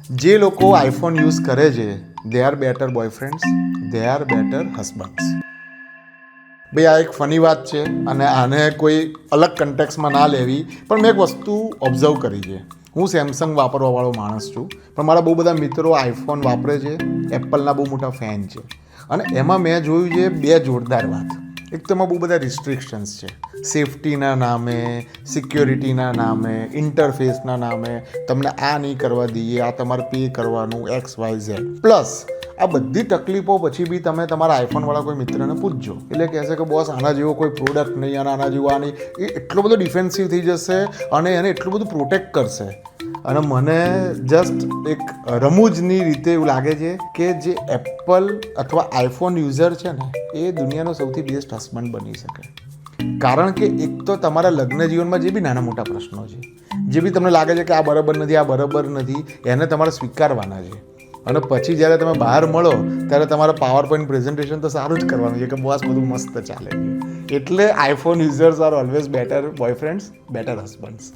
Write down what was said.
જે લોકો iPhone use કરે છે they are better boyfriends, they are better husbands. ભાઈ આ એક ફની વાત છે અને આને કોઈ અલગ કન્ટેક્સમાં ના લેવી, પણ મેં એક વસ્તુ ઓબ્ઝર્વ કરી છે. હું સેમસંગ વાપરવાવાળો માણસ છું, પણ મારા બહુ બધા મિત્રો આઈફોન વાપરે છે, એપલના બહુ મોટા ફેન છે. અને એમાં મેં જોયું છે બે જોરદાર વાત. એક તો એમાં બહુ બધા રિસ્ટ્રિક્શન્સ છે, સેફટીના નામે, સિક્યોરિટીના નામે, ઇન્ટરફેસના નામે. તમને આ નહીં કરવા દઈએ, આ તમારે પે કરવાનું, XYZ. પ્લસ આ બધી તકલીફો પછી બી તમે તમારા આઈફોનવાળા કોઈ મિત્રને પૂછજો, એટલે કહેશે કે બોસ આના જેવો કોઈ પ્રોડક્ટ નહીં, અને આના જેવો આ નહીં. એ એટલો બધો ડિફેન્સિવ થઈ જશે અને એને એટલું બધું પ્રોટેક્ટ કરશે. અને મને જસ્ટ એક રમૂજની રીતે એવું લાગે છે કે જે એપલ અથવા આઈફોન યુઝર છે ને એ દુનિયાનો સૌથી બેસ્ટ હસબન્ડ બની શકે. કારણ કે એક તો તમારા લગ્ન જીવનમાં જે બી નાના મોટા પ્રશ્નો છે, જે બી તમને લાગે છે કે આ બરાબર નથી, આ બરાબર નથી, એને તમારે સ્વીકારવાના છે. અને પછી જ્યારે તમે બહાર મળો ત્યારે તમારે પાવર પોઈન્ટ પ્રેઝન્ટેશન તો સારું જ કરવાનું છે કે બસ બધું મસ્ત ચાલે છે. એટલે iPhone users are always better boyfriends, better હસબન્ડ્સ.